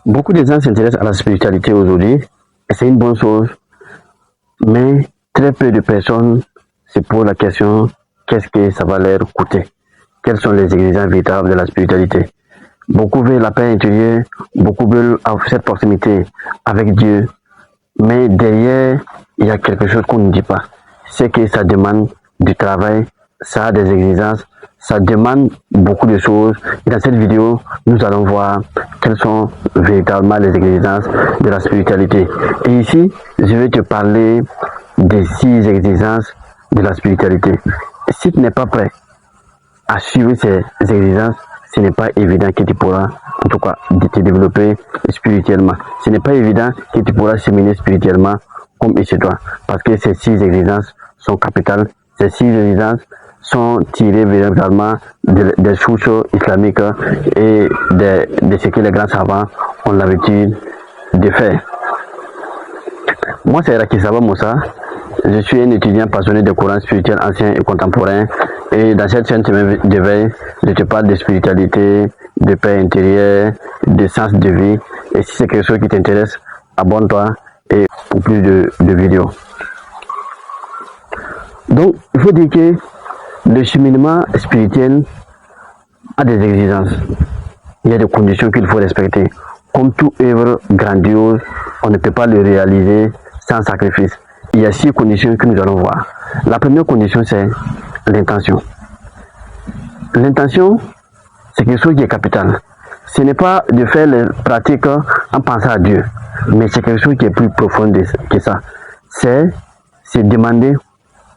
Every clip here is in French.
Beaucoup de gens s'intéressent à la spiritualité aujourd'hui, et c'est une bonne chose, mais très peu de personnes se posent la question, qu'est-ce que ça va leur coûter? Quelles sont les exigences véritables de la spiritualité? Beaucoup veulent la paix intérieure, beaucoup veulent avoir cette proximité avec Dieu, mais derrière, il y a quelque chose qu'on ne dit pas. C'est que ça demande du travail, ça a des exigences, ça demande beaucoup de choses. Et dans cette vidéo, nous allons voir quelles sont véritablement les exigences de la spiritualité. Et ici, je vais te parler des 6 exigences de la spiritualité. Si tu n'es pas prêt à suivre ces exigences, ce n'est pas évident que tu pourras, en tout cas, te développer spirituellement. Ce n'est pas évident que tu pourras cheminer spirituellement comme il se doit. Parce que ces 6 exigences sont capitales. Ces 6 exigences sont tirées véritablement des sources islamiques et de ce que les grands savants ont l'habitude de faire. Moi, c'est Rakisaba Moussa. Je suis un étudiant passionné de courants spirituels anciens et contemporains. Et dans cette chaîne de veille, je te parle de spiritualité, de paix intérieure, de sens de vie. Et si c'est quelque chose qui t'intéresse, abonne-toi et pour plus de vidéos. Donc, il faut dire que le cheminement spirituel a des exigences. Il y a des conditions qu'il faut respecter. Comme toute œuvre grandiose, on ne peut pas le réaliser sans sacrifice. Il y a 6 conditions que nous allons voir. La première condition, c'est l'intention. L'intention, c'est quelque chose qui est capital. Ce n'est pas de faire les pratiques en pensant à Dieu, mais c'est quelque chose qui est plus profond que ça. C'est se demander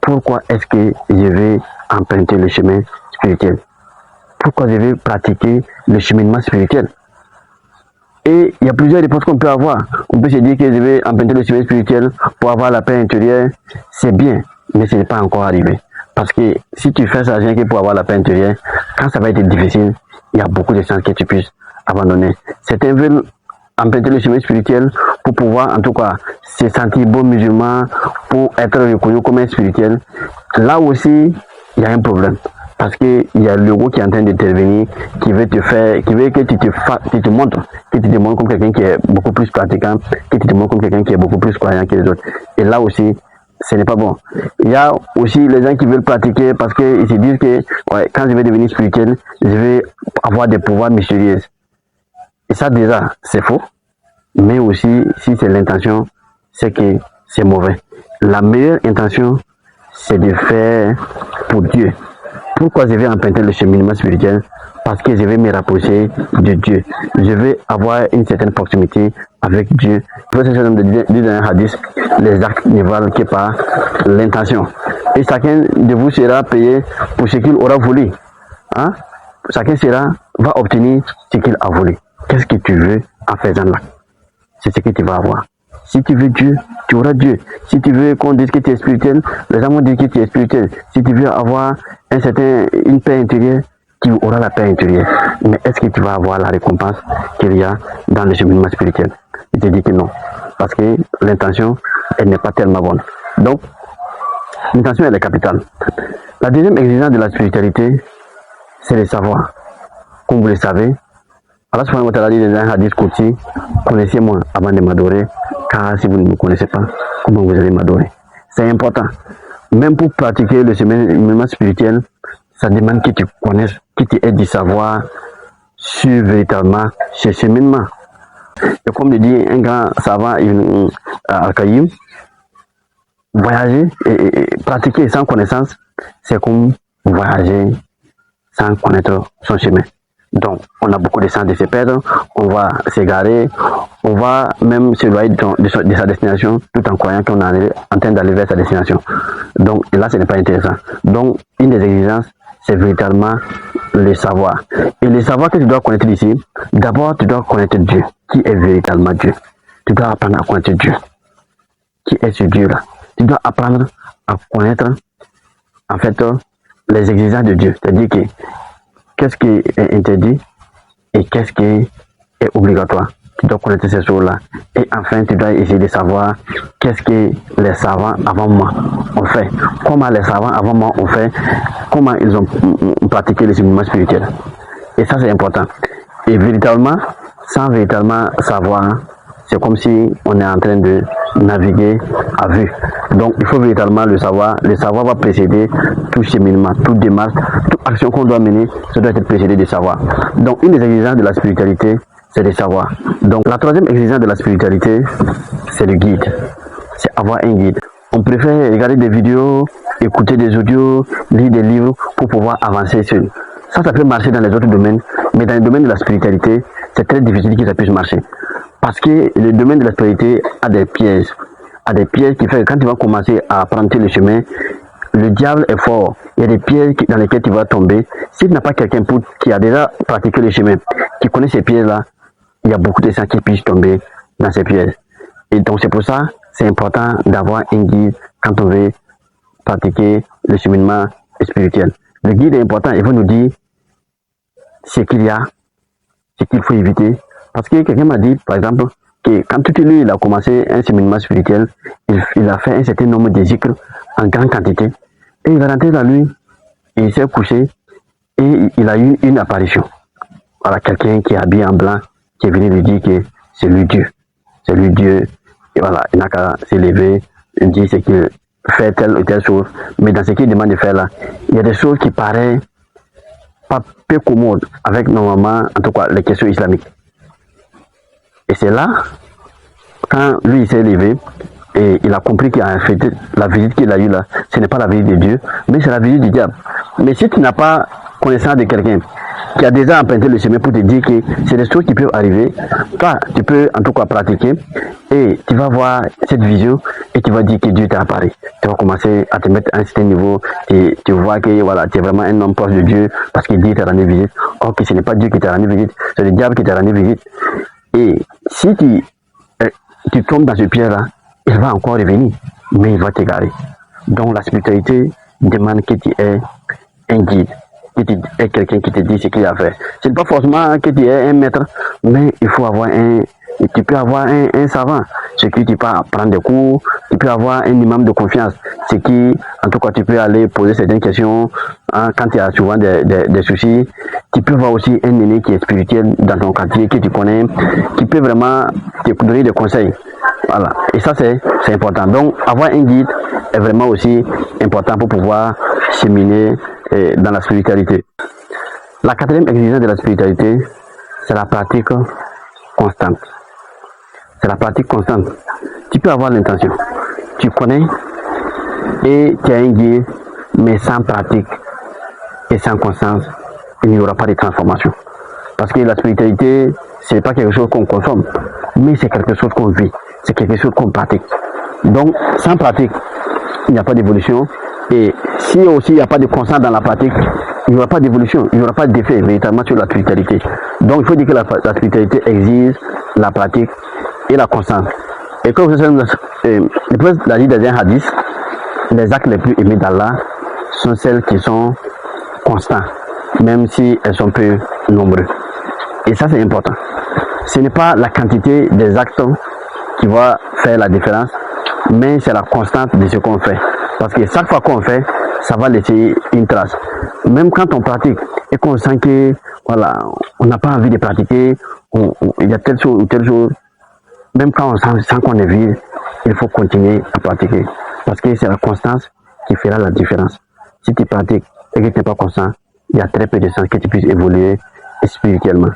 pourquoi est-ce que je vais emprunter le chemin spirituel. Pourquoi je vais pratiquer le cheminement spirituel. Et il y a plusieurs réponses qu'on peut avoir. On peut se dire que je vais emprunter le chemin spirituel pour avoir la paix intérieure. C'est bien, mais ce n'est pas encore arrivé. Parce que si tu fais ça rien que pour avoir la paix intérieure, quand ça va être difficile, il y a beaucoup de chances que tu puisses abandonner. Certains veulent emprunter le chemin spirituel pour pouvoir, en tout cas, se sentir bon musulman, pour être reconnu comme un spirituel. Là aussi, il y a un problème. Parce qu'il y a l'ego qui est en train d'intervenir, qui veut te faire, qui veut que tu te montres comme quelqu'un qui est beaucoup plus pratiquant, que tu te montres comme quelqu'un qui est beaucoup plus croyant que les autres. Et là aussi, ce n'est pas bon. Il y a aussi les gens qui veulent pratiquer parce qu'ils se disent que ouais, quand je vais devenir spirituel, je vais avoir des pouvoirs mystérieux. Et ça déjà, c'est faux. Mais aussi, si c'est l'intention, c'est que c'est mauvais. La meilleure intention, c'est de faire pour Dieu. Pourquoi je vais emprunter le cheminement spirituel? Parce que je vais me rapprocher de Dieu. Je vais avoir une certaine proximité avec Dieu. Le prophète dit dans un hadith, les actes ne valent que par l'intention. Et chacun de vous sera payé pour ce qu'il aura voulu. Hein? Chacun va obtenir ce qu'il a voulu. Qu'est-ce que tu veux en faisant là? C'est ce que tu vas avoir. Si tu veux Dieu, tu auras Dieu. Si tu veux qu'on dise que tu es spirituel, les gens vont dire que tu es spirituel. Si tu veux avoir une paix intérieure, tu auras la paix intérieure. Mais est-ce que tu vas avoir la récompense qu'il y a dans le cheminement spirituel? Je te dis que non. Parce que l'intention, elle n'est pas tellement bonne. Donc, l'intention, elle est capitale. La deuxième exigence de la spiritualité, c'est le savoir. Comme vous le savez, Allah subhanahu wa ta'ala dit dans un hadith Qudsi, connaissez-moi avant de m'adorer, car si vous ne me connaissez pas, comment vous allez m'adorer? C'est important. Même pour pratiquer le cheminement spirituel, ça demande que tu connaisses, que tu aies du savoir sur véritablement ce cheminement. Et comme le dit un grand savant, Al-Qayyim, voyager et pratiquer sans connaissance, c'est comme voyager sans connaître son chemin. Donc, on a beaucoup de chances de se perdre, on va s'égarer, on va même s'éloigner de sa destination tout en croyant qu'on est en train d'aller vers sa destination. Donc, là, ce n'est pas intéressant. Donc, une des exigences, c'est véritablement le savoir. Et le savoir que tu dois connaître ici, d'abord, tu dois connaître Dieu. Qui est véritablement Dieu? Tu dois apprendre à connaître Dieu. Qui est ce Dieu-là? Tu dois apprendre à connaître, en fait, les exigences de Dieu. C'est-à-dire que qu'est-ce qui est interdit et qu'est-ce qui est obligatoire. Tu dois connaître ces choses-là. Et enfin, tu dois essayer de savoir qu'est-ce que les savants avant moi ont fait. Comment les savants avant moi ont fait. Comment ils ont pratiqué le cheminement spirituel. Et ça, c'est important. Et véritablement, sans véritablement savoir, c'est comme si on est en train de naviguer à vue. Donc il faut véritablement le savoir. Le savoir va précéder tout cheminement, toute démarche, toute action qu'on doit mener, ça doit être précédé de savoir. Donc une des exigences de la spiritualité, c'est de savoir. Donc la troisième exigence de la spiritualité, c'est le guide. C'est avoir un guide. On préfère regarder des vidéos, écouter des audios, lire des livres pour pouvoir avancer seul. Ça peut marcher dans les autres domaines, mais dans le domaine de la spiritualité, c'est très difficile que ça puisse marcher. Parce que le domaine de la spiritualité a des pièges. A des pièges qui font que quand tu vas commencer à prendre le chemin, le diable est fort. Il y a des pièges dans lesquels tu vas tomber. Si tu n'as pas quelqu'un qui a déjà pratiqué le chemin, qui connaît ces pièges-là, il y a beaucoup de gens qui puissent tomber dans ces pièges. Et donc c'est pour ça, c'est important d'avoir un guide quand on veut pratiquer le cheminement spirituel. Le guide est important, il va nous dire ce qu'il y a, ce qu'il faut éviter. Parce que quelqu'un m'a dit, par exemple, que quand tout lui, il a commencé un cheminement spirituel, il a fait un certain nombre de zikrs en grande quantité. Et il est rentré dans lui, et il s'est couché, et il a eu une apparition. Voilà, quelqu'un qui est habillé en blanc, qui est venu lui dire que c'est lui Dieu. C'est lui Dieu. Et voilà, il n'a qu'à s'élever, dire ce qu'il fait telle ou telle chose. Mais dans ce qu'il demande de faire là, il y a des choses qui paraissent pas peu commodes avec normalement, en tout cas, les questions islamiques. Et c'est là, quand lui il s'est levé, et il a compris qu'en fait, la visite qu'il a eue là, ce n'est pas la visite de Dieu, mais c'est la visite du diable. Mais si tu n'as pas connaissance de quelqu'un qui a déjà emprunté le chemin pour te dire que c'est des choses qui peuvent arriver, toi, tu peux en tout cas pratiquer, et tu vas voir cette vision, et tu vas dire que Dieu t'a apparu. Tu vas commencer à te mettre à un certain niveau, et tu vois que voilà, tu es vraiment un homme proche de Dieu, parce que Dieu t'a rendu visite. Or que ce n'est pas Dieu qui t'a rendu visite, c'est le diable qui t'a rendu visite. Et si tu tombes dans ce piège-là, il va encore revenir, mais il va t'égarer. Donc la spiritualité demande que tu aies un guide, que tu aies quelqu'un qui te dit ce qu'il a fait. Ce n'est pas forcément que tu aies un maître, mais il faut avoir tu peux avoir un savant, ce qui tu peux prendre des cours, tu peux avoir un imam de confiance, ce qui, en tout cas, tu peux aller poser certaines questions quand tu as souvent des soucis. Tu peux voir aussi un aîné qui est spirituel dans ton quartier, que tu connais, qui peut vraiment te donner des conseils. Voilà. Et ça, c'est important. Donc, avoir un guide est vraiment aussi important pour pouvoir cheminer dans la spiritualité. La quatrième exigence de la spiritualité, c'est la pratique constante. C'est la pratique constante. Tu peux avoir l'intention, tu connais et tu as un guide, mais sans pratique et sans constance, il n'y aura pas de transformation. Parce que la spiritualité, ce n'est pas quelque chose qu'on consomme, mais c'est quelque chose qu'on vit, c'est quelque chose qu'on pratique. Donc, sans pratique, il n'y a pas d'évolution. Et si aussi il n'y a pas de constance dans la pratique, il n'y aura pas d'évolution, il n'y aura pas d'effet véritablement sur la spiritualité. Donc, il faut dire que la spiritualité exige la pratique et la constance. Et comme vous savez, le prophète l'a dit dans un hadith, les actes les plus aimés d'Allah sont celles qui sont constants, même si elles sont peu nombreuses. Et ça, c'est important. Ce n'est pas la quantité des actes qui va faire la différence, mais c'est la constance de ce qu'on fait. Parce que chaque fois qu'on fait, ça va laisser une trace. Même quand on pratique et qu'on sent que voilà, on n'a pas envie de pratiquer, il y a telle chose ou telle chose, même quand on sent qu'on est vide, il faut continuer à pratiquer. Parce que c'est la constance qui fera la différence. Si tu pratiques et que tu n'es pas constant, il y a très peu de chances que tu puisses évoluer spirituellement.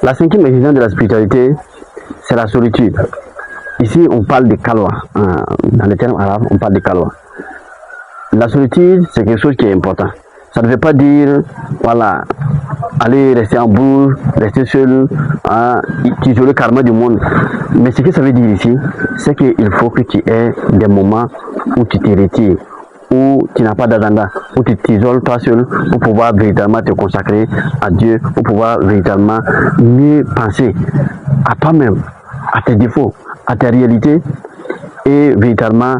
La cinquième exigence de la spiritualité, c'est la solitude. Ici, on parle de kalwa. Dans les termes arabes, on parle de kalwa. La solitude, c'est quelque chose qui est important. Ça ne veut pas dire, voilà, aller rester en bourre, rester seul, t'isoler carrément du monde. Mais ce que ça veut dire ici, c'est qu'il faut que tu aies des moments où tu te retires, où tu n'as pas d'agenda, où tu t'isoles toi seul pour pouvoir véritablement te consacrer à Dieu, pour pouvoir véritablement mieux penser à toi-même, à tes défauts, à tes réalités et véritablement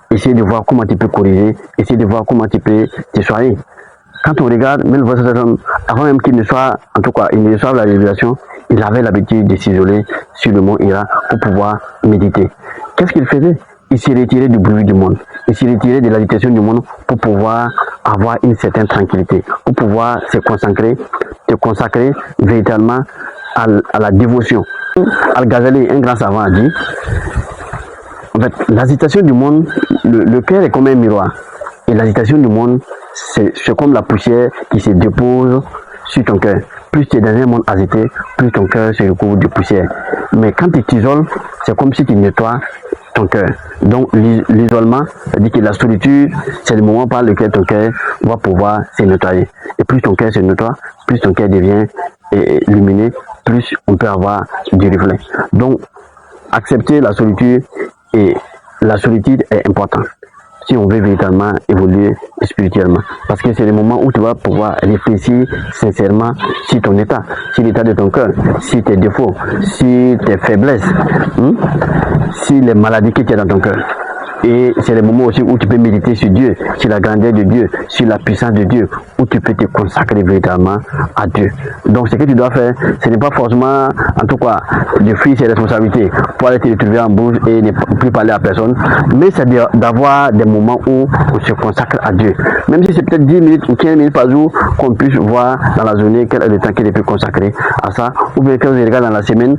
essayer de voir comment tu peux corriger, essayer de voir comment tu peux te soigner. Quand on regarde, même votre homme, avant même qu'il ne soit, en tout cas, il ne reçoive la révélation, il avait l'habitude de s'isoler sur le mont Hira pour pouvoir méditer. Qu'est-ce qu'il faisait? Il s'est retiré du bruit du monde, il s'est retiré de l'agitation du monde pour pouvoir avoir une certaine tranquillité, pour pouvoir se consacrer véritablement à la dévotion. Al-Ghazali, un grand savant, a dit, en fait, l'agitation du monde, le cœur est comme un miroir. Et l'agitation du monde, c'est comme la poussière qui se dépose sur ton cœur. Plus tu es dans un monde agité, plus ton cœur se recouvre de poussière. Mais quand tu t'isoles, c'est comme si tu nettoies ton cœur. Donc l'isolement, c'est-à-dire que la solitude, c'est le moment par lequel ton cœur va pouvoir se nettoyer. Et plus ton cœur se nettoie, plus ton cœur devient lumineux, plus on peut avoir du reflet. Donc accepter la solitude, et la solitude est importante si on veut véritablement évoluer spirituellement. Parce que c'est le moment où tu vas pouvoir réfléchir sincèrement sur ton état, sur l'état de ton cœur, sur tes défauts, sur tes faiblesses, sur les maladies que tu as dans ton cœur. Et c'est le moment aussi où tu peux méditer sur Dieu, sur la grandeur de Dieu, sur la puissance de Dieu, où tu peux te consacrer véritablement à Dieu. Donc ce que tu dois faire, ce n'est pas forcément, en tout cas, de fuir ses responsabilités pour aller te retrouver en bourse et ne plus parler à personne, mais c'est d'avoir des moments où on se consacre à Dieu. Même si c'est peut-être 10 minutes ou 15 minutes par jour, qu'on puisse voir dans la journée quel est le temps qu'il est pu consacrer à ça, ou bien quand je regarde dans la semaine,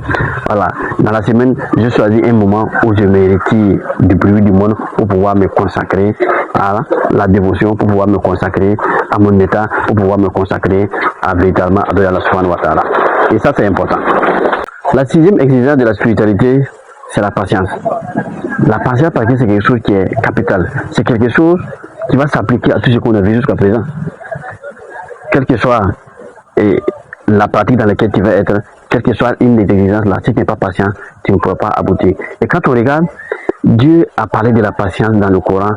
voilà, dans la semaine, je choisis un moment où je me retire du bruit du monde pour pouvoir me consacrer à la dévotion, pour pouvoir me consacrer à mon état, pour pouvoir me consacrer à véritablement adorer Allah subhanahu wa ta'ala. Et ça, c'est important. La sixième exigence de la spiritualité, c'est la patience. La patience, parce que c'est quelque chose qui est capital. C'est quelque chose qui va s'appliquer à tout ce qu'on a vu jusqu'à présent. Quelle que soit la pratique dans laquelle tu vas être, quelle que soit une des exigences là, si tu n'es pas patient, tu ne pourras pas aboutir. Et quand on regarde, Dieu a parlé de la patience dans le Coran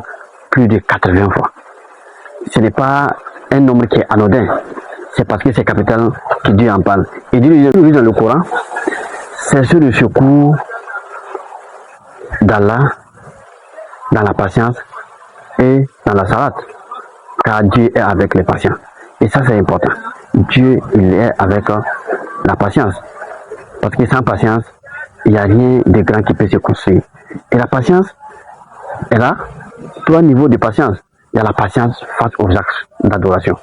plus de 80 fois. Ce n'est pas un nombre qui est anodin, c'est parce que c'est capital que Dieu en parle. Et Dieu dit dans le Coran, c'est sur le secours d'Allah, dans la patience et dans la salat, car Dieu est avec les patients. Et ça, c'est important. Dieu, il est avec la patience. Parce que sans patience, il n'y a rien de grand qui peut se construire. Et la patience, elle a trois niveaux de patience. Il y a la patience face aux actes d'adoration.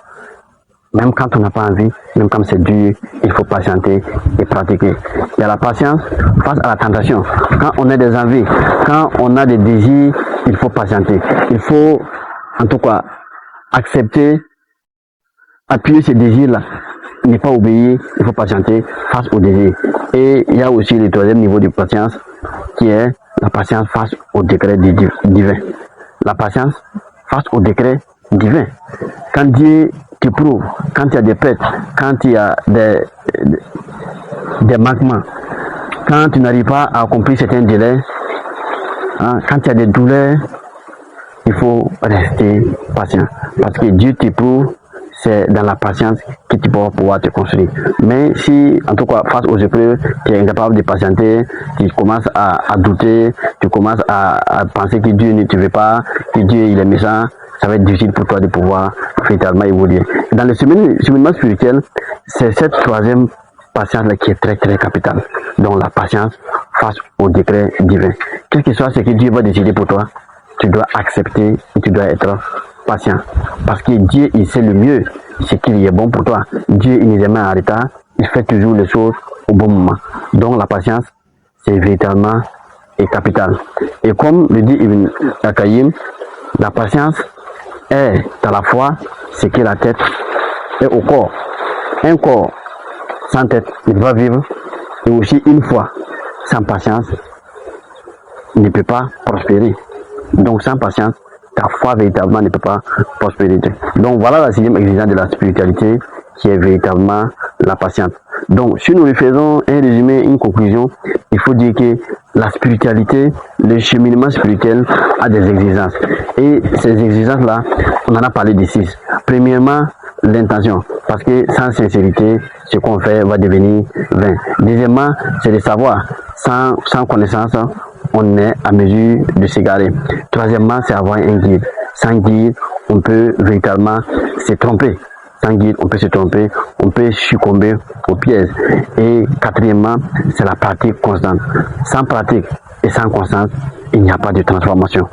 Même quand on n'a pas envie, même quand c'est dur, il faut patienter et pratiquer. Il y a la patience face à la tentation. Quand on a des envies, quand on a des désirs, il faut patienter. Il faut, en tout cas, accepter, appuyer ces désirs-là. Ne pas obéir, il faut patienter face aux désirs. Et il y a aussi le troisième niveau de patience, qui est la patience face au décret divin. La patience face au décret divin. Quand Dieu t'éprouve, quand il y a des pertes, quand il y a des manquements, quand tu n'arrives pas à accomplir certains délais, quand il y a des douleurs, il faut rester patient. Parce que Dieu t'éprouve, c'est dans la patience que tu vas pouvoir te construire. Mais si, en tout cas, face aux épreuves, tu es incapable de patienter, tu commences à douter, tu commences à penser que Dieu ne te veut pas, que Dieu il est méchant, ça va être difficile pour toi de pouvoir véritablement évoluer. Dans le cheminement spirituel, c'est cette troisième patience-là qui est très très capitale. Donc la patience face au décret divin. Quel que soit ce que Dieu va décider pour toi, tu dois accepter et tu dois être patient. Parce que Dieu, il sait le mieux ce qui est bon pour toi. Dieu, il n'est jamais en retard. Il fait toujours les choses au bon moment. Donc la patience, c'est véritablement et capital. Et comme le dit Ibn Al-Qayyim, la patience est à la fois ce que la tête est au corps. Un corps sans tête, il va vivre. Et aussi une foi sans patience, il ne peut pas prospérer. Donc sans patience, ta foi véritablement ne peut pas prospérer. Donc voilà la sixième exigence de la spiritualité, qui est véritablement la patience. Donc si nous lui faisons un résumé, une conclusion, il faut dire que la spiritualité, le cheminement spirituel a des exigences. Et ces exigences-là, on en a parlé de 6. Premièrement, l'intention, parce que sans sincérité, ce qu'on fait va devenir vain. Deuxièmement, c'est le savoir. Sans connaissance, on est à mesure de s'égarer. Troisièmement, c'est avoir un guide. Sans guide, on peut véritablement se tromper. Sans guide, on peut se tromper, on peut succomber aux pièges. Et quatrièmement, c'est la pratique constante. Sans pratique et sans constance, il n'y a pas de transformation.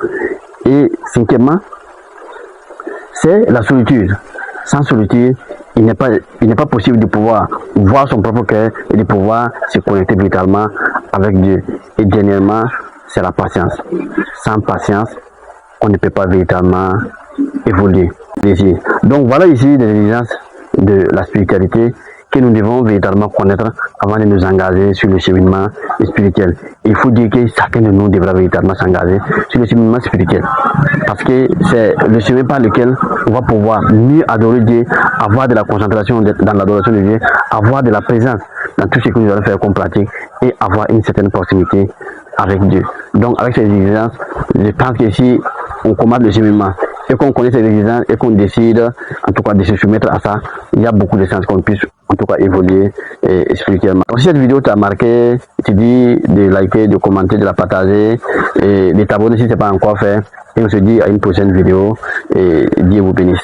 Et cinquièmement, c'est la solitude. Sans solitude, il n'est pas possible de pouvoir voir son propre cœur et de pouvoir se connecter véritablement avec Dieu. Et dernièrement, c'est la patience. Sans patience, on ne peut pas véritablement évoluer. Donc voilà ici des exigences de la spiritualité que nous devons véritablement connaître avant de nous engager sur le cheminement spirituel. Il faut dire que chacun de nous devra véritablement s'engager sur le cheminement spirituel. Parce que c'est le chemin par lequel on va pouvoir mieux adorer Dieu, avoir de la concentration dans l'adoration de Dieu, avoir de la présence dans tout ce que nous allons faire comme pratique et avoir une certaine proximité avec Dieu. Donc avec ces exigences, je pense que si on commence le cheminement et qu'on connaît ces exigences et qu'on décide en tout cas de se soumettre à ça, il y a beaucoup de chances qu'on puisse en tout cas évoluer spirituellement. Donc si cette vidéo t'a marqué, je te dis de liker, de commenter, de la partager et de t'abonner si ce n'est pas encore fait. Et on se dit à une prochaine vidéo et Dieu vous bénisse.